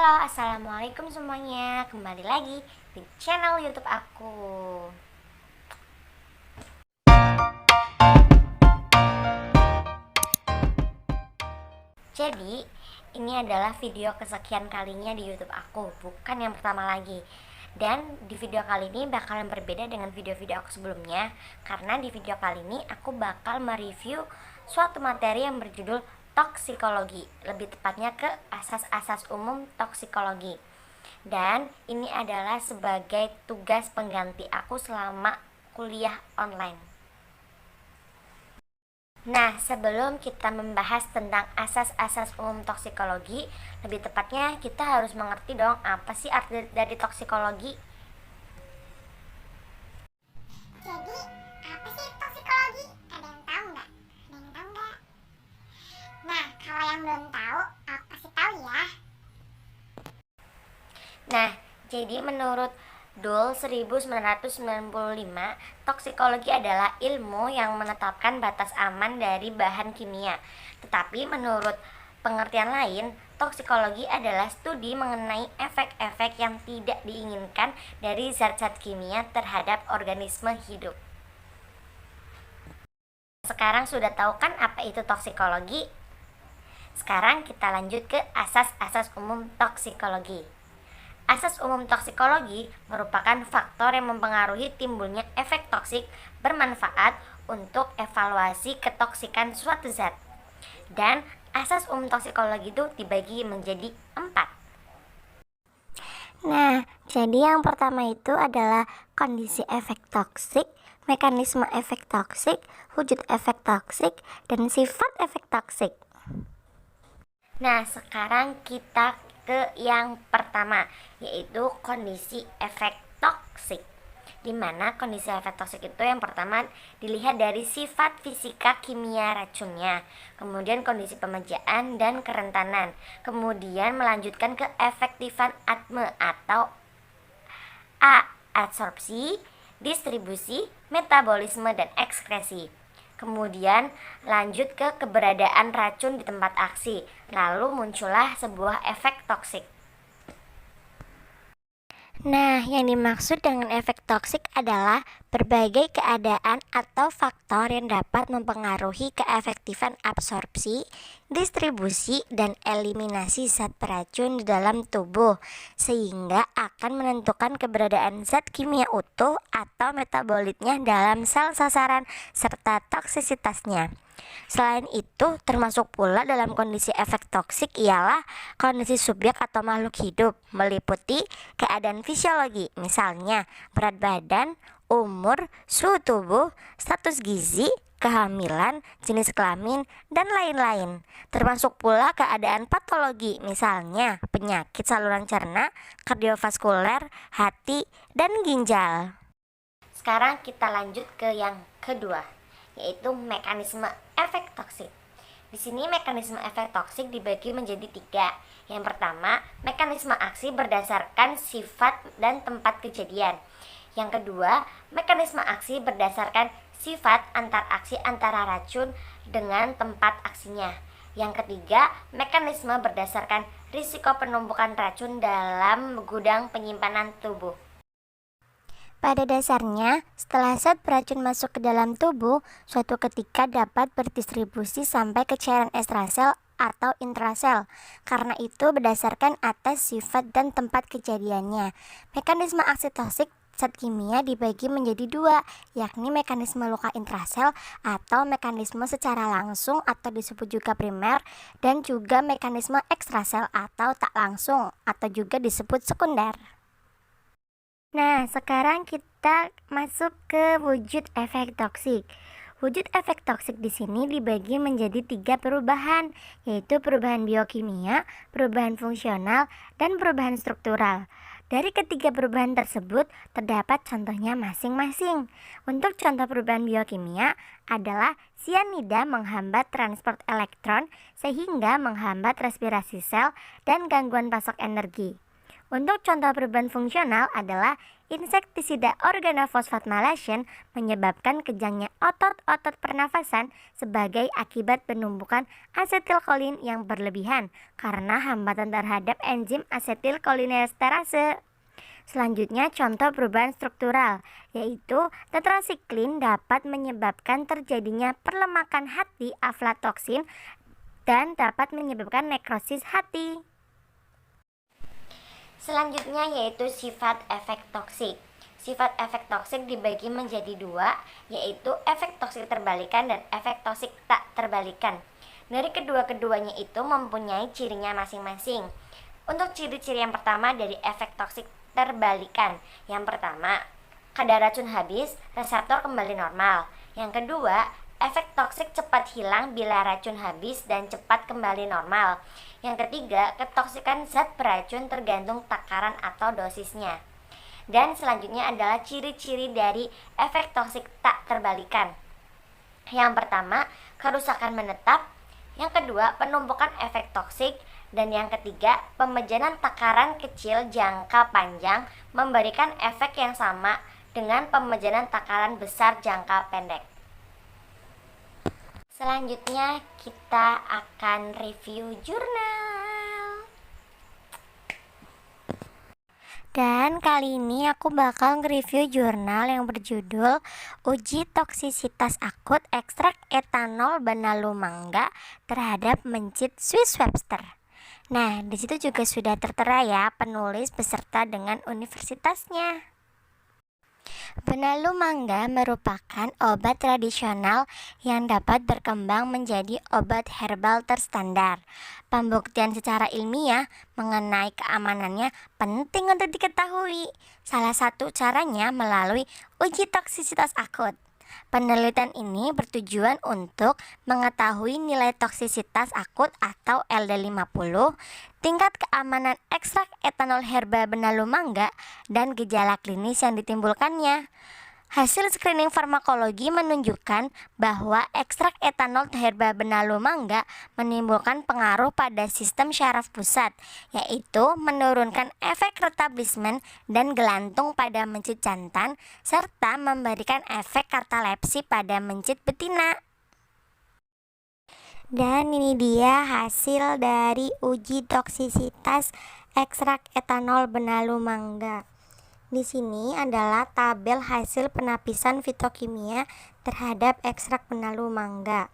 Halo, assalamualaikum semuanya. Kembali lagi di channel YouTube aku. Jadi, ini adalah video kesekian kalinya di YouTube aku, bukan yang pertama lagi. Dan di video kali ini bakalan berbeda dengan video-video aku sebelumnya, karena di video kali ini aku bakal mereview suatu materi yang berjudul toksikologi, lebih tepatnya ke asas-asas umum toksikologi. Dan ini adalah sebagai tugas pengganti aku selama kuliah online. Nah, sebelum kita membahas tentang asas-asas umum toksikologi, lebih tepatnya kita harus mengerti dong apa sih arti dari toksikologi. Jadi, apa sih toksikologi? Ada yang tahu nggak? Ada yang tahu nggak? Nah, kalau yang belum tahu, aku kasih tahu ya. Nah, jadi menurut Dole 1995, toksikologi adalah ilmu yang menetapkan batas aman dari bahan kimia. Tetapi menurut pengertian lain, toksikologi adalah studi mengenai efek-efek yang tidak diinginkan dari zat-zat kimia terhadap organisme hidup. Sekarang sudah tahu kan apa itu toksikologi? Sekarang kita lanjut ke asas-asas umum toksikologi. Asas umum toksikologi merupakan faktor yang mempengaruhi timbulnya efek toksik bermanfaat untuk evaluasi ketoksikan suatu zat. Dan asas umum toksikologi itu dibagi menjadi 4. Nah, jadi yang pertama itu adalah kondisi efek toksik, mekanisme efek toksik, wujud efek toksik, dan sifat efek toksik. Nah, sekarang kita ke yang pertama, yaitu kondisi efek toksik. Dimana kondisi efek toksik itu yang pertama dilihat dari sifat fisika kimia racunnya, kemudian kondisi pemejaan dan kerentanan, kemudian melanjutkan ke efektifan ADME atau absorpsi, distribusi, metabolisme, dan ekskresi. Kemudian lanjut ke keberadaan racun di tempat aksi, lalu muncullah sebuah efek toksik. Nah, yang dimaksud dengan efek toksik adalah berbagai keadaan atau faktor yang dapat mempengaruhi keefektifan absorpsi, distribusi, dan eliminasi zat beracun di dalam tubuh, sehingga akan menentukan keberadaan zat kimia utuh atau metabolitnya dalam sel sasaran serta toksisitasnya. Selain itu, termasuk pula dalam kondisi efek toksik ialah kondisi subjek atau makhluk hidup, meliputi keadaan fisiologi, misalnya berat badan, umur, suhu tubuh, status gizi, kehamilan, jenis kelamin, dan lain-lain. Termasuk pula keadaan patologi, misalnya penyakit saluran cerna, kardiovaskuler, hati, dan ginjal. Sekarang kita lanjut ke yang kedua, yaitu mekanisme efek toksik. Di sini mekanisme efek toksik dibagi menjadi 3. Yang pertama, mekanisme aksi berdasarkan sifat dan tempat kejadian. Yang kedua, mekanisme aksi berdasarkan sifat aksi antara racun dengan tempat aksinya. Yang ketiga, mekanisme berdasarkan risiko penumpukan racun dalam gudang penyimpanan tubuh. Pada dasarnya, setelah zat beracun masuk ke dalam tubuh, suatu ketika dapat berdistribusi sampai ke cairan ekstrasel atau intrasel. Karena itu berdasarkan atas sifat dan tempat kejadiannya. Mekanisme aksi toksik zat kimia dibagi menjadi 2, yakni mekanisme luka intrasel atau mekanisme secara langsung atau disebut juga primer, dan juga mekanisme ekstrasel atau tak langsung atau juga disebut sekunder. Nah, sekarang kita masuk ke wujud efek toksik. Wujud efek toksik di sini dibagi menjadi 3 perubahan, yaitu perubahan biokimia, perubahan fungsional, dan perubahan struktural. Dari ketiga perubahan tersebut, terdapat contohnya masing-masing. Untuk contoh perubahan biokimia adalah sianida menghambat transport elektron sehingga menghambat respirasi sel dan gangguan pasok energi. Untuk contoh perubahan fungsional adalah insektisida organofosfat malaysian menyebabkan kejangnya otot-otot pernafasan sebagai akibat penumpukan asetilkolin yang berlebihan karena hambatan terhadap enzim asetilkolinesterase. Selanjutnya contoh perubahan struktural, yaitu tetrasiklin dapat menyebabkan terjadinya perlemakan hati aflatoksin dan dapat menyebabkan nekrosis hati. Selanjutnya yaitu sifat efek toksik. Sifat efek toksik dibagi menjadi dua, yaitu efek toksik terbalikan dan efek toksik tak terbalikan. Dari kedua-keduanya itu mempunyai cirinya masing-masing. Untuk ciri-ciri yang pertama dari efek toksik terbalikan. Yang pertama, kadar racun habis, reseptor kembali normal. Yang kedua, efek toksik cepat hilang bila racun habis dan cepat kembali normal. Yang ketiga, ketoksikan zat beracun tergantung takaran atau dosisnya. Dan selanjutnya adalah ciri-ciri dari efek toksik tak terbalikan. Yang pertama, kerusakan menetap. Yang kedua, penumpukan efek toksik. Dan yang ketiga, pemejanan takaran kecil jangka panjang memberikan efek yang sama dengan pemejanan takaran besar jangka pendek. Selanjutnya kita akan review jurnal. Dan kali ini aku bakal nge-review jurnal yang berjudul Uji Toksisitas Akut Ekstrak Etanol Benalu Mangga terhadap Mencit Swiss Webster. Nah, di situ juga sudah tertera ya penulis beserta dengan universitasnya. Benalu mangga merupakan obat tradisional yang dapat berkembang menjadi obat herbal terstandar. Pembuktian secara ilmiah mengenai keamanannya penting untuk diketahui. Salah satu caranya melalui uji toksisitas akut. Penelitian ini bertujuan untuk mengetahui nilai toksisitas akut atau LD50, tingkat keamanan ekstrak etanol herba benalu mangga, dan gejala klinis yang ditimbulkannya. Hasil screening farmakologi menunjukkan bahwa ekstrak etanol herba benalu mangga menimbulkan pengaruh pada sistem syaraf pusat, yaitu menurunkan efek retablismen dan gelantung pada mencit jantan, serta memberikan efek katalepsi pada mencit betina. Dan ini dia hasil dari uji toksisitas ekstrak etanol benalu mangga. Di sini adalah tabel hasil penapisan fitokimia terhadap ekstrak benalu mangga.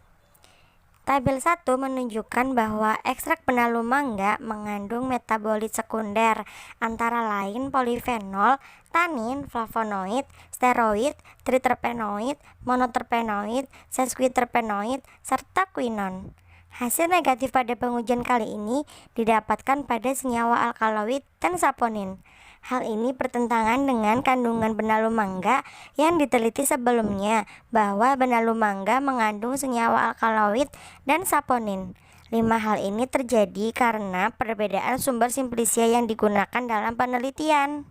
Tabel 1 menunjukkan bahwa ekstrak benalu mangga mengandung metabolit sekunder antara lain polifenol, tanin, flavonoid, steroid, triterpenoid, monoterpenoid, sesquiterpenoid, serta quinon. Hasil negatif pada pengujian kali ini didapatkan pada senyawa alkaloid dan saponin. Hal ini bertentangan dengan kandungan benalu mangga yang diteliti sebelumnya bahwa benalu mangga mengandung senyawa alkaloid dan saponin. 5 hal ini terjadi karena perbedaan sumber simplisia yang digunakan dalam penelitian.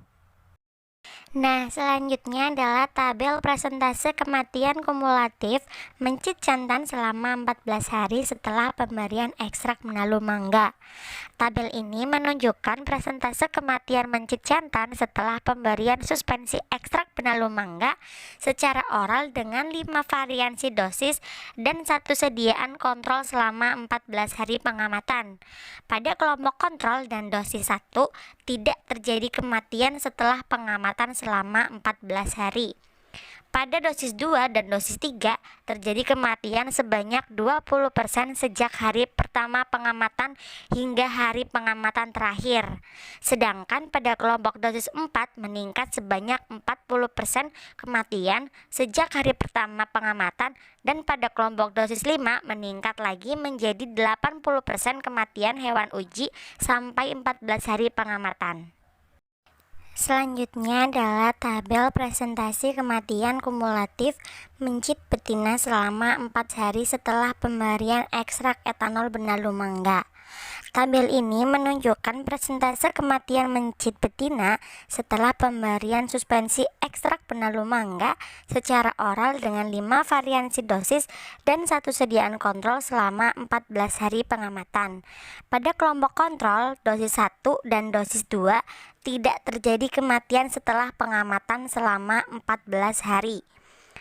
Nah, selanjutnya adalah tabel persentase kematian kumulatif mencit jantan selama 14 hari setelah pemberian ekstrak benalu mangga. Tabel ini menunjukkan persentase kematian mencit jantan setelah pemberian suspensi ekstrak benalu mangga secara oral dengan 5 variansi dosis dan 1 sediaan kontrol selama 14 hari pengamatan. Pada kelompok kontrol dan dosis 1 tidak terjadi kematian setelah pengamatan selama 14 hari. Pada dosis 2 dan dosis 3 terjadi kematian sebanyak 20% sejak hari pertama pengamatan hingga hari pengamatan terakhir. Sedangkan pada kelompok dosis 4 meningkat sebanyak 40% kematian sejak hari pertama pengamatan, dan pada kelompok dosis 5 meningkat lagi menjadi 80% kematian hewan uji sampai 14 hari pengamatan. Selanjutnya adalah tabel presentasi kematian kumulatif mencit betina selama 4 hari setelah pemberian ekstrak etanol benalu mangga. Tabel ini menunjukkan persentase kematian mencit betina setelah pemberian suspensi ekstrak penalu mangga secara oral dengan 5 variansi dosis dan 1 sediaan kontrol selama 14 hari pengamatan. Pada kelompok kontrol, dosis 1 dan dosis 2 tidak terjadi kematian setelah pengamatan selama 14 hari.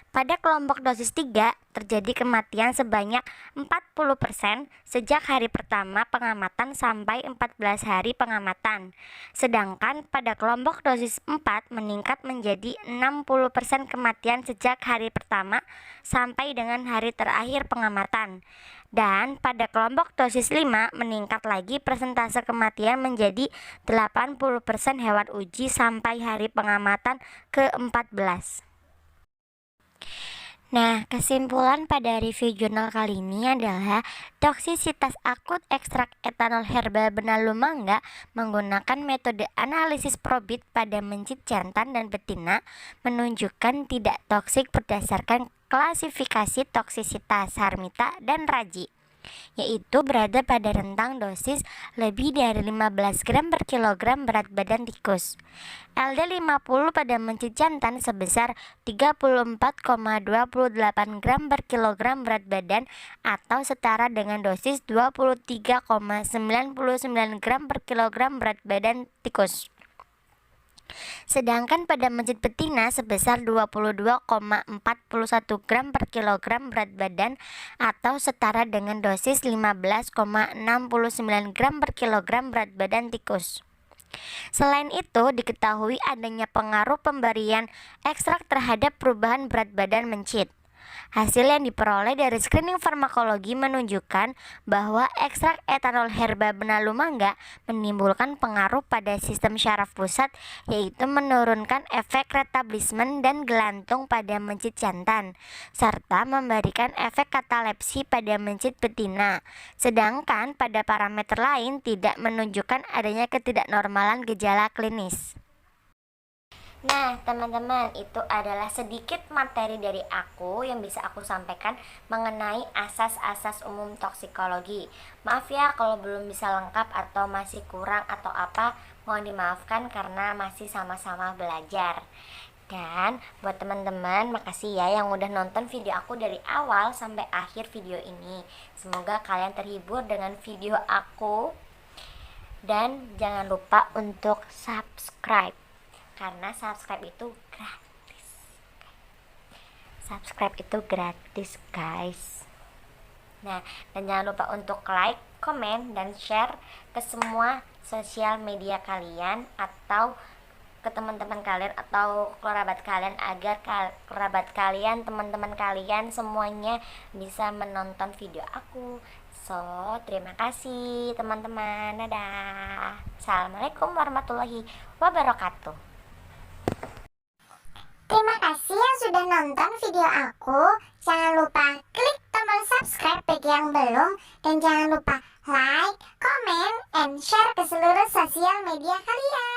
Pada kelompok dosis 3, terjadi kematian sebanyak 40% sejak hari pertama pengamatan sampai 14 hari pengamatan. Sedangkan pada kelompok dosis 4 meningkat menjadi 60% kematian sejak hari pertama sampai dengan hari terakhir pengamatan. Dan pada kelompok dosis 5 meningkat lagi persentase kematian menjadi 80% hewan uji sampai hari pengamatan ke-14. Nah, kesimpulan pada review jurnal kali ini adalah toksisitas akut ekstrak etanol herba benalu mangga menggunakan metode analisis probit pada mencit jantan dan betina menunjukkan tidak toksik berdasarkan klasifikasi toksisitas Harmita dan Raji, yaitu berada pada rentang dosis lebih dari 15 gram per kilogram berat badan tikus. LD50 pada mencit jantan sebesar 34,28 gram per kilogram berat badan atau setara dengan dosis 23,99 gram per kilogram berat badan tikus. Sedangkan pada mencit betina sebesar 22,41 gram per kilogram berat badan atau setara dengan dosis 15,69 gram per kilogram berat badan tikus. Selain itu, diketahui adanya pengaruh pemberian ekstrak terhadap perubahan berat badan mencit. Hasil yang diperoleh dari screening farmakologi menunjukkan bahwa ekstrak etanol herba benalu mangga menimbulkan pengaruh pada sistem syaraf pusat, yaitu menurunkan efek retablismen dan gelantung pada mencit jantan, serta memberikan efek katalepsi pada mencit betina. Sedangkan pada parameter lain tidak menunjukkan adanya ketidaknormalan gejala klinis. Nah, teman-teman, itu adalah sedikit materi dari aku yang bisa aku sampaikan mengenai asas-asas umum toksikologi. Maaf ya kalau belum bisa lengkap atau masih kurang atau apa, mohon dimaafkan karena masih sama-sama belajar. Dan buat teman-teman, makasih ya yang udah nonton video aku dari awal sampai akhir video ini. Semoga kalian terhibur dengan video aku. Dan jangan lupa untuk subscribe, karena subscribe itu gratis. Subscribe itu gratis, guys. Nah, dan jangan lupa untuk like, komen, dan share ke semua sosial media kalian atau ke teman-teman kalian atau kerabat kalian agar kerabat kalian, teman-teman kalian semuanya bisa menonton video aku. So, terima kasih teman-teman. Dadah. Assalamualaikum warahmatullahi wabarakatuh. Terima kasih yang sudah nonton video aku. Jangan lupa klik tombol subscribe bagi yang belum. Dan jangan lupa like, comment, and share ke seluruh sosial media kalian.